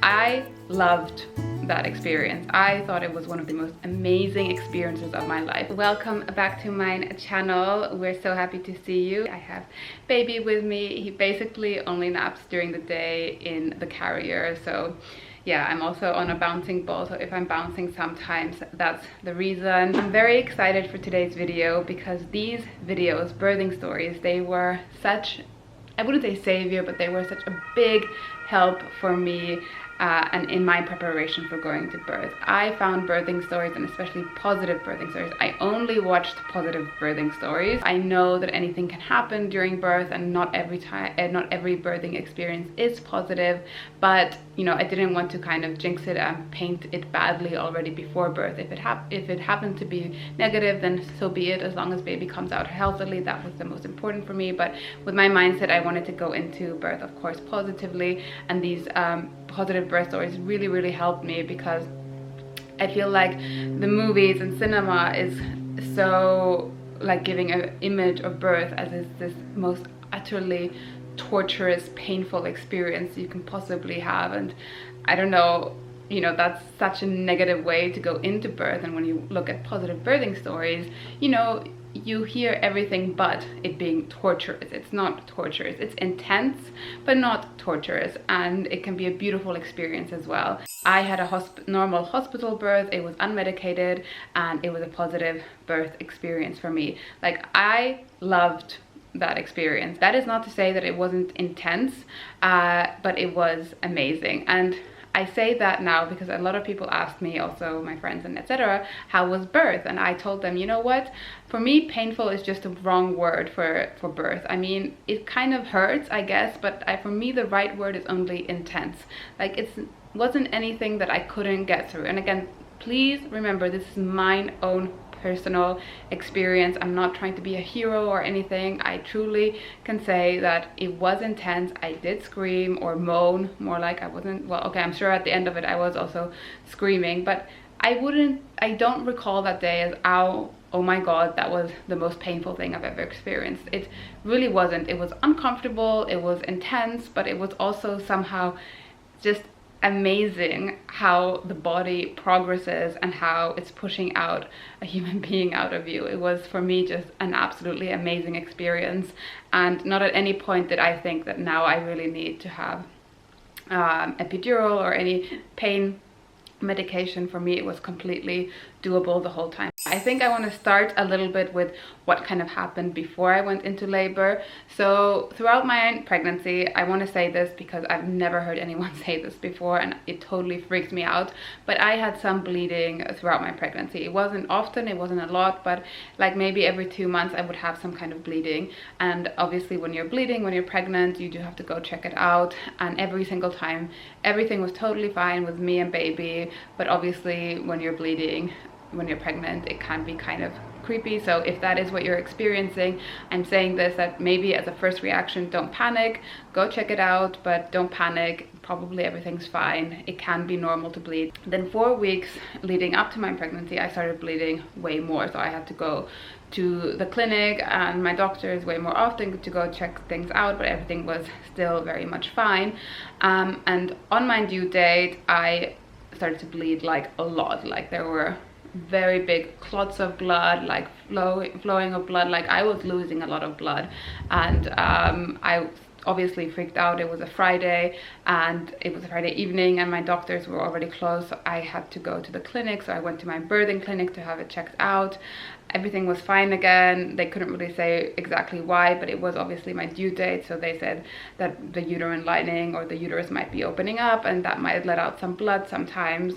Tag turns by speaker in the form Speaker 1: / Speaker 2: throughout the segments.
Speaker 1: I loved that experience. I thought it was one of the most amazing experiences of my life. Welcome back to my channel. We're so happy to see you. I have baby with me. He basically only naps during the day in the carrier, so yeah, I'm also on a bouncing ball, so if I'm bouncing sometimes, that's the reason. I'm very excited for today's video because these videos, birthing stories, they were such, I wouldn't say savior, but they were such a big help for me and in my preparation for going to birth. I found birthing stories, and especially positive birthing stories. I only watched positive birthing stories. I know that anything can happen during birth, and not every birthing experience is positive, but you know, I didn't want to kind of jinx it and paint it badly already before birth. If it happened to be negative, then so be it, as long as baby comes out healthily. That was the most important for me. But with my mindset, I wanted to go into birth, of course, positively, and these positive birth stories really helped me, because I feel like the movies and cinema is so like giving an image of birth as is this most utterly torturous, painful experience you can possibly have. And I don't know, you know, that's such a negative way to go into birth. And when you look at positive birthing stories, you know, you hear everything but it being torturous. It's not torturous, it's intense but not torturous, and it can be a beautiful experience as well. I had a normal hospital birth. It was unmedicated, and it was a positive birth experience for me. Like, I loved that experience. That is not to say that it wasn't intense, but it was amazing. And I say that now because a lot of people asked me, also my friends and etc., how was birth? And I told them, you know what, for me painful is just a wrong word for birth. I mean, it kind of hurts, I guess, but for me the right word is only intense. Like, it wasn't anything that I couldn't get through. And again, please remember, this is my own personal experience. I'm not trying to be a hero or anything. I truly can say that it was intense. I did scream or moan, more like. I wasn't, well, okay, I'm sure at the end of it I was also screaming, but I don't recall that day as, oh my god, that was the most painful thing I've ever experienced. It really wasn't. It was uncomfortable, it was intense, but it was also somehow just amazing how the body progresses and how it's pushing out a human being out of you. It was, for me, just an absolutely amazing experience, and not at any point did I think that now I really need to have epidural or any pain medication. For me, it was completely doable the whole time. I think I want to start a little bit with what kind of happened before I went into labor. So throughout my pregnancy, I want to say this because I've never heard anyone say this before, and it totally freaked me out, but I had some bleeding throughout my pregnancy. It wasn't often, it wasn't a lot, but like maybe every 2 months I would have some kind of bleeding. And obviously when you're bleeding, when you're pregnant, you do have to go check it out. And every single time, everything was totally fine with me and baby. But obviously when you're bleeding, when you're pregnant, it can be kind of creepy. So if that is what you're experiencing, I'm saying this, that maybe as a first reaction, don't panic, go check it out, but don't panic. Probably everything's fine. It can be normal to bleed. Then 4 weeks leading up to my pregnancy, I started bleeding way more, so I had to go to the clinic and my doctors way more often to go check things out, but everything was still very much fine. And on my due date, I started to bleed like a lot. Like, there were very big clots of blood, like flowing of blood. Like, I was losing a lot of blood, and I obviously freaked out. It was a Friday, and it was a Friday evening, and my doctors were already closed, so I had to go to the clinic. So I went to my birthing clinic to have it checked out. Everything was fine again. They couldn't really say exactly why, but it was obviously my due date, so they said that the uterine lining or the uterus might be opening up, and that might let out some blood sometimes,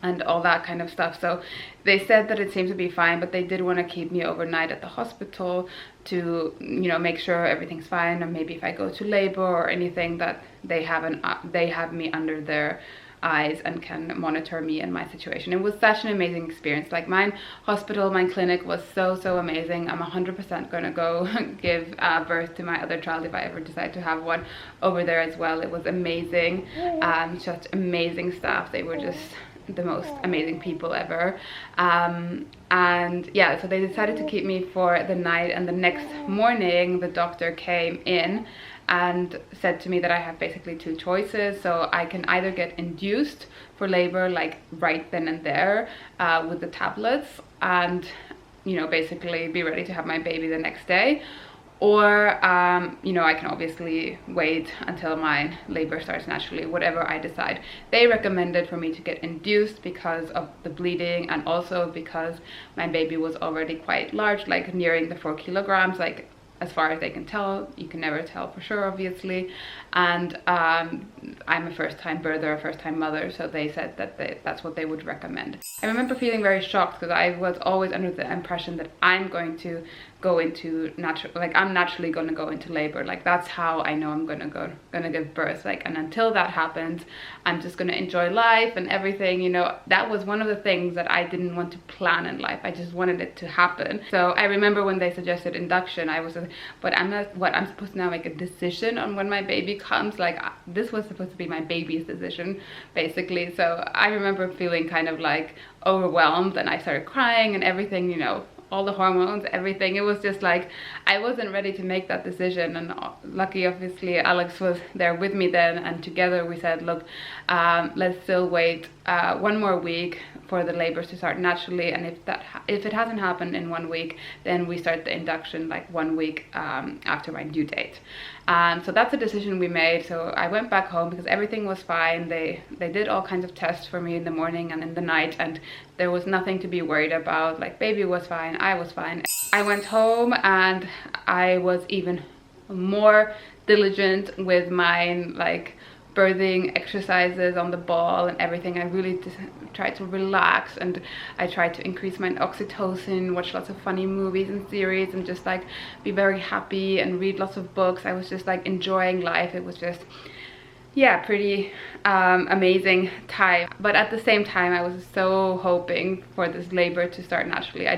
Speaker 1: and all that kind of stuff. So they said that it seemed to be fine, but they did want to keep me overnight at the hospital to, you know, make sure everything's fine, and maybe if I go to labor or anything, that they have me under their eyes and can monitor me and my situation. It was such an amazing experience. Like, my hospital, my clinic was so amazing. I'm 100% gonna go give birth to my other child if I ever decide to have one over there as well. It was amazing. Such amazing staff. They were just the most amazing people ever. And yeah, so they decided to keep me for the night, and the next morning the doctor came in and said to me that I have basically two choices. So I can either get induced for labor like right then and there with the tablets, and you know, basically be ready to have my baby the next day, or you know, I can obviously wait until my labor starts naturally, whatever I decide. They recommended for me to get induced because of the bleeding, and also because my baby was already quite large, like nearing the 4 kilograms, like as far as they can tell. You can never tell for sure, obviously. And I'm a first-time birther, a first-time mother, so they said that that's what they would recommend. I remember feeling very shocked because I was always under the impression that I'm going to go into I'm naturally going to go into labor. Like that's how I know I'm gonna give birth. Like, and until that happens, I'm just gonna enjoy life and everything. You know, that was one of the things that I didn't want to plan in life. I just wanted it to happen. So I remember when they suggested induction, I was, but I'm supposed to now make a decision on when my baby comes. Like this was supposed to be my baby's decision, basically. So I remember feeling kind of like overwhelmed, and I started crying and everything, you know, all the hormones, everything. It was just like I wasn't ready to make that decision. And lucky, obviously, Alex was there with me then, and together we said, look, let's still wait 1 more week for the labors to start naturally, and if it hasn't happened in 1 week, then we start the induction like 1 week after my due date. So that's a decision we made. So I went back home because everything was fine. They did all kinds of tests for me in the morning and in the night, and there was nothing to be worried about. Like baby was fine, I was fine. I went home and I was even more diligent with my like birthing exercises on the ball and everything. I really just tried to relax, and I tried to increase my oxytocin, watch lots of funny movies and series, and just like be very happy and read lots of books. I was just like enjoying life. It was just, yeah, pretty amazing time. But at the same time, I was so hoping for this labor to start naturally. I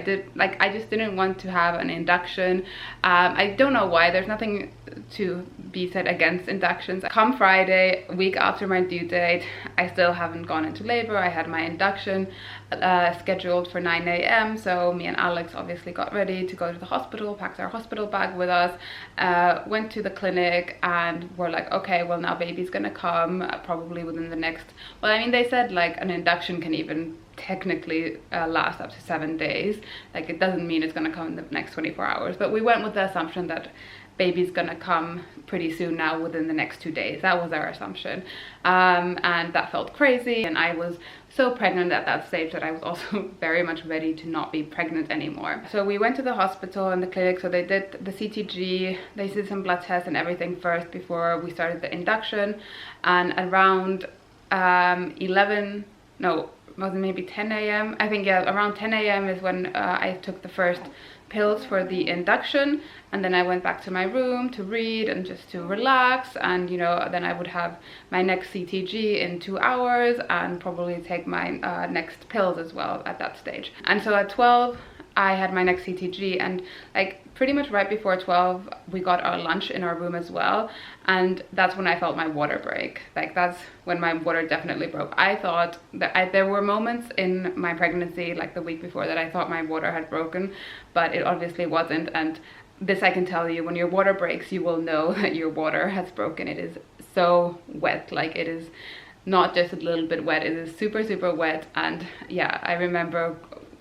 Speaker 1: just didn't want to have an induction. I don't know why. There's nothing to be said against inductions. Come Friday, a week after my due date, I still haven't gone into labor. I had my induction scheduled for 9 a.m. So me and Alex obviously got ready to go to the hospital, packed our hospital bag with us, went to the clinic, and we're like, okay, well now baby's gonna come probably within the next, well, I mean, they said like an induction can even technically last up to 7 days. Like it doesn't mean it's gonna come in the next 24 hours, but we went with the assumption that baby's gonna come pretty soon now, within the next 2 days. That was our assumption. And that felt crazy, and I was so pregnant at that stage that I was also very much ready to not be pregnant anymore. So we went to the hospital and the clinic. So they did the CTG, they did some blood tests and everything first before we started the induction. And around 10 a.m. I think, yeah, around 10 a.m. is when I took the first pills for the induction, and then I went back to my room to read and just to relax. And you know, then I would have my next CTG in 2 hours and probably take my next pills as well at that stage. And so at 12 I had my next CTG, and like pretty much right before 12 we got our lunch in our room as well, and that's when I felt my water break. Like that's when my water definitely broke. I thought that there were moments in my pregnancy, like the week before, that I thought my water had broken, but it obviously wasn't. And this I can tell you, when your water breaks, you will know that your water has broken. It is so wet, like it is not just a little bit wet, it is super, super wet. And yeah, I remember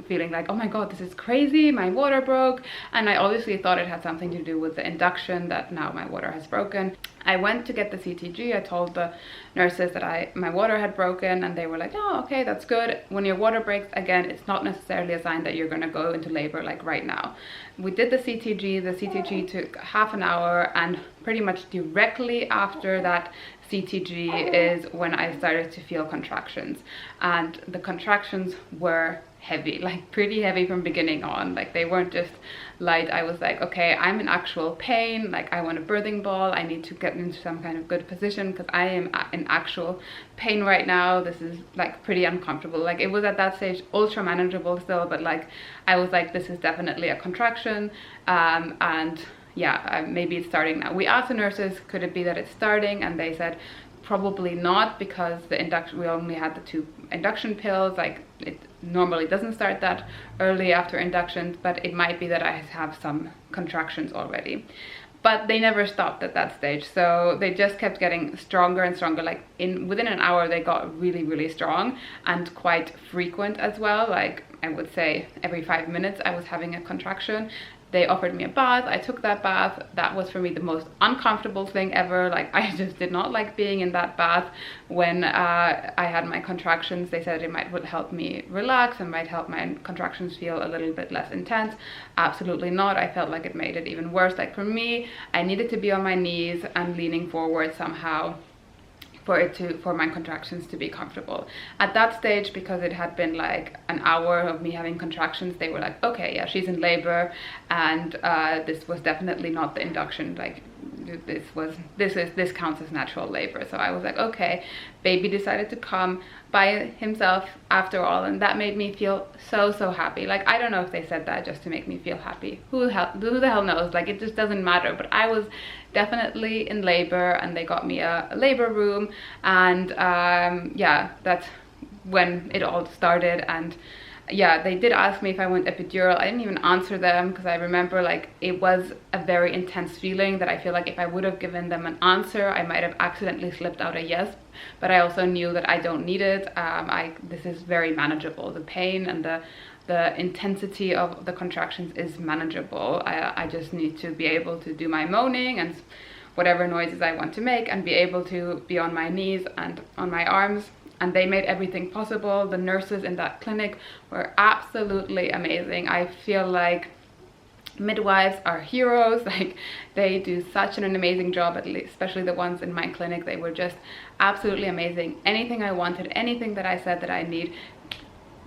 Speaker 1: feeling like, oh my god, this is crazy, my water broke. And I obviously thought it had something to do with the induction, that now my water has broken. I went to get the CTG. I told the nurses that my water had broken, and they were like, oh, okay, that's good. When your water breaks, again, it's not necessarily a sign that you're gonna go into labor like right now. We did the CTG. The CTG took half an hour, and pretty much directly after that CTG is when I started to feel contractions. And the contractions were heavy, like pretty heavy from beginning on. Like they weren't just light. I was like, okay, I'm in actual pain. Like I want a birthing ball. I need to get into some kind of good position because I am in actual pain right now. This is like pretty uncomfortable. Like it was at that stage ultra manageable still, but like I was like, this is definitely a contraction. And yeah, maybe it's starting now. We asked the nurses, could it be that it's starting? And they said probably not, because the induction, we only had the 2 induction pills. Like it normally doesn't start that early after induction, but it might be that I have some contractions already. But they never stopped at that stage, so they just kept getting stronger and stronger. Like within an hour they got really strong and quite frequent as well. Like I would say every 5 minutes I was having a contraction. They offered me a bath. I took that bath. That was for me the most uncomfortable thing ever. Like I just did not like being in that bath when I had my contractions. They said it would help me relax and might help my contractions feel a little bit less intense. Absolutely not. I felt like it made it even worse. Like for me, I needed to be on my knees and leaning forward somehow for my contractions to be comfortable. At that stage, because it had been like an hour of me having contractions, they were like, okay, yeah, she's in labor, and this was definitely not the induction. Like this counts as natural labor. So I was like, okay, baby decided to come by himself after all, and that made me feel so happy. Like I don't know if they said that just to make me feel happy. Who the hell knows? Like it just doesn't matter. But I was definitely in labor, and they got me a labor room, and yeah, that's when it all started. And yeah, they did ask me if I want epidural. I didn't even answer them because I remember like it was a very intense feeling that I feel like if I would have given them an answer, I might have accidentally slipped out a yes. But I also knew that I don't need it. This is very manageable. The pain and the intensity of the contractions is manageable. I just need to be able to do my moaning and whatever noises I want to make, and be able to be on my knees and on my arms. And they made everything possible. The nurses in that clinic were absolutely amazing. I feel like midwives are heroes. Like they do such an amazing job, at least especially the ones in my clinic. They were just absolutely amazing. Anything I wanted, anything that I said that I need,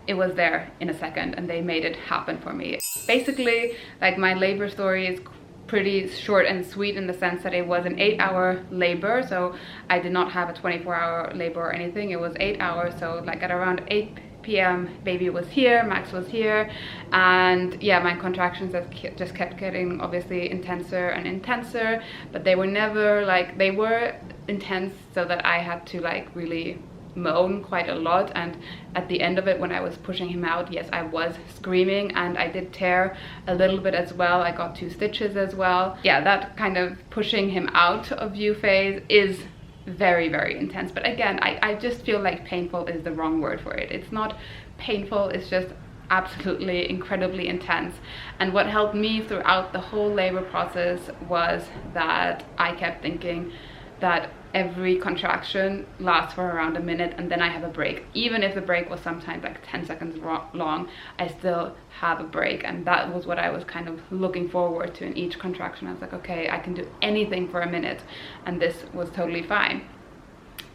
Speaker 1: it was there in a second, and they made it happen for me. Basically, like my labor story is pretty short and sweet in the sense that it was an 8-hour labor. So I did not have a 24-hour labor or anything. It was 8 hours. So like at around 8 p.m. baby was here, Max was here, and yeah, my contractions just kept getting obviously intenser and intenser, but they were never like, they were intense so that I had to like really moan quite a lot. And at the end of it, when I was pushing him out, yes, I was screaming, and I did tear a little bit as well. I got 2 stitches as well. Yeah, that kind of pushing him out of view phase is very intense. But again, I just feel like painful is the wrong word for it. It's not painful, it's just absolutely incredibly intense. And what helped me throughout the whole labor process was that I kept thinking that every contraction lasts for around a minute, and then I have a break. Even if the break was sometimes like 10 seconds long, I still have a break. And that was what I was kind of looking forward to in each contraction. I was like, okay, I can do anything for a minute, and this was totally fine.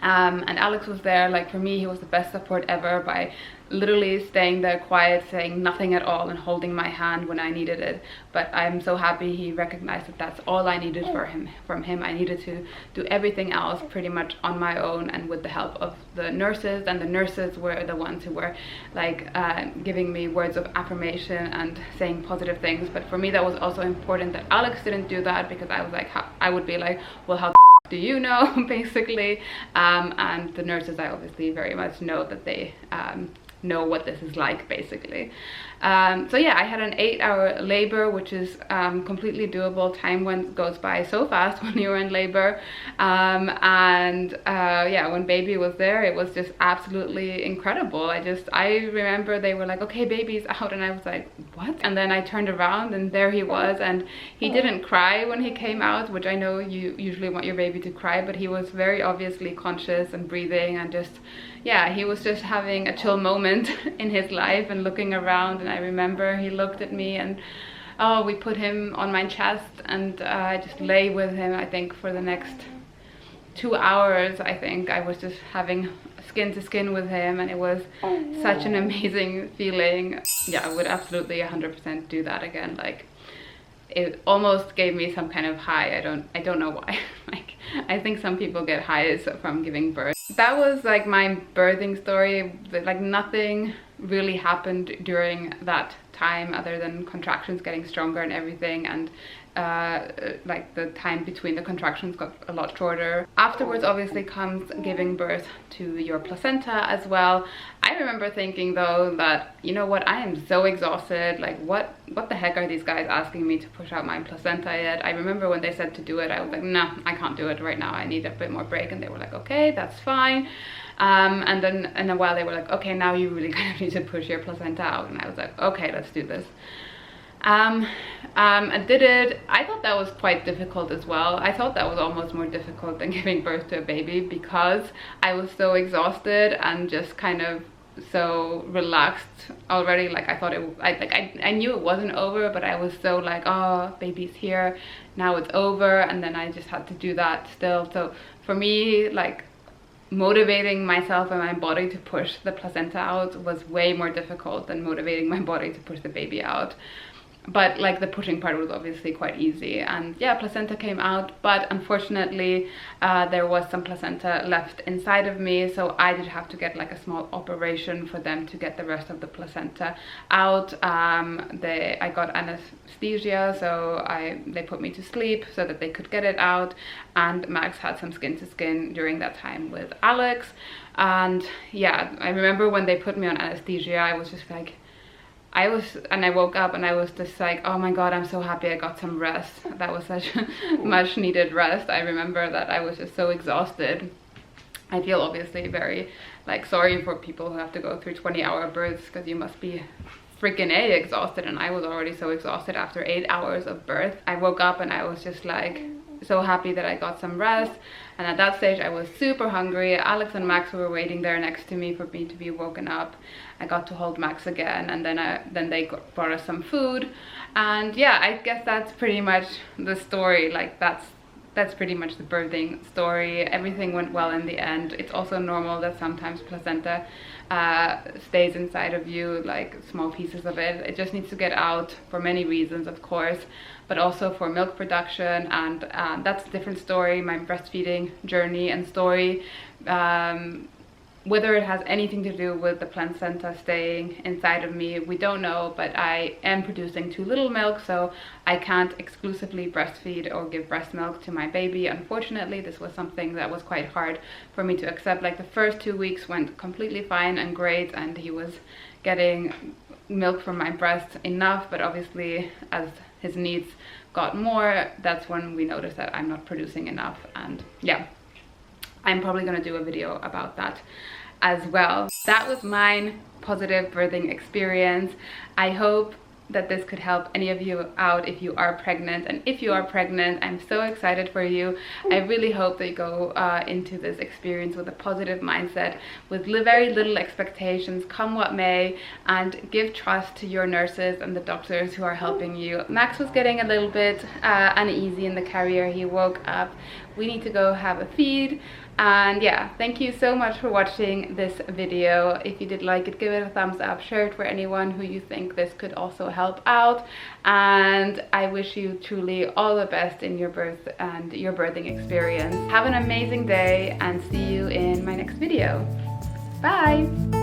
Speaker 1: And Alex was there. Like for me, he was the best support ever by literally staying there quiet, saying nothing at all, and holding my hand when I needed it. But I'm so happy he recognized that that's all I needed from him. I needed to do everything else pretty much on my own and with the help of the nurses. And the nurses were the ones who were like giving me words of affirmation and saying positive things. But for me, that was also important that Alex didn't do that, because I was like, I would be like, well, how do you know, basically. And the nurses, I obviously very much know that they know what this is like, basically. So yeah, I had an 8-hour labor, which is completely doable. Time goes by so fast when you're in labor. Yeah, when baby was there, it was just absolutely incredible. I remember they were like, okay, baby's out, and I was like, what? And then I turned around, and there he was, and he didn't cry when he came out, which I know you usually want your baby to cry, but he was very obviously conscious and breathing, and just, yeah, he was just having a chill moment in his life and looking around. And I remember he looked at me, and oh, we put him on my chest, and I just lay with him, I think, for the next 2 hours. I think I was just having skin to skin with him, and it was such an amazing feeling. Yeah, I would absolutely 100% do that again. Like, it almost gave me some kind of high. I don't know why. Like, I think some people get highs from giving birth. That was like my birthing story. Like, nothing really happened during that time other than contractions getting stronger and everything, and like the time between the contractions got a lot shorter. Afterwards obviously comes giving birth to your placenta as well. I remember thinking though that, you know what, I am so exhausted, like what the heck are these guys asking me to push out my placenta yet? I remember when they said to do it, I was like, no, I can't do it right now, I need a bit more break. And they were like, okay, that's fine. And then in a while they were like, okay, now you really kind of need to push your placenta out. And I was like, okay, let's do this. I did it. I thought that was quite difficult as well. I thought that was almost more difficult than giving birth to a baby, because I was so exhausted and just kind of so relaxed already. Like I thought I knew it wasn't over, but I was so like, oh, baby's here, now it's over. And then I just had to do that still. So for me, like, motivating myself and my body to push the placenta out was way more difficult than motivating my body to push the baby out. But like the pushing part was obviously quite easy, and yeah, placenta came out, but unfortunately there was some placenta left inside of me, so I did have to get like a small operation for them to get the rest of the placenta out. I got anesthesia, so they put me to sleep so that they could get it out, and Max had some skin to skin during that time with Alex. And yeah, I remember when they put me on anesthesia, I was just like, I woke up and I was just like, oh my god, I'm so happy I got some rest. That was such much needed rest. I remember that I was just so exhausted. I feel obviously very like sorry for people who have to go through 20-hour births, because you must be freaking exhausted, and I was already so exhausted after 8 hours of birth. I woke up and I was just like so happy that I got some rest. And at that stage I was super hungry. Alex and Max were waiting there next to me for me to be woken up. I got to hold Max again, and then they brought us some food. And yeah, I guess that's pretty much the story. Like that's pretty much the birthing story. Everything went well in the end. It's also normal that sometimes placenta stays inside of you, like small pieces of it. It just needs to get out for many reasons, of course, but also for milk production, and that's a different story, my breastfeeding journey and story. Whether it has anything to do with the placenta staying inside of me, we don't know, but I am producing too little milk, so I can't exclusively breastfeed or give breast milk to my baby. Unfortunately, this was something that was quite hard for me to accept. Like the first 2 weeks went completely fine and great, and he was getting milk from my breast enough, but obviously as his needs got more, that's when we noticed that I'm not producing enough. And yeah, I'm probably gonna do a video about that as well. That was mine positive birthing experience. I hope that this could help any of you out if you are pregnant. And if you are pregnant, I'm so excited for you. I really hope that you go into this experience with a positive mindset, with very little expectations, come what may, and give trust to your nurses and the doctors who are helping you. Max was getting a little bit uneasy in the carrier. He woke up. We need to go have a feed. And yeah, thank you so much for watching this video. If you did like it, give it a thumbs up, share it for anyone who you think this could also help out, and I wish you truly all the best in your birth and your birthing experience. Have an amazing day, and see you in my next video. Bye!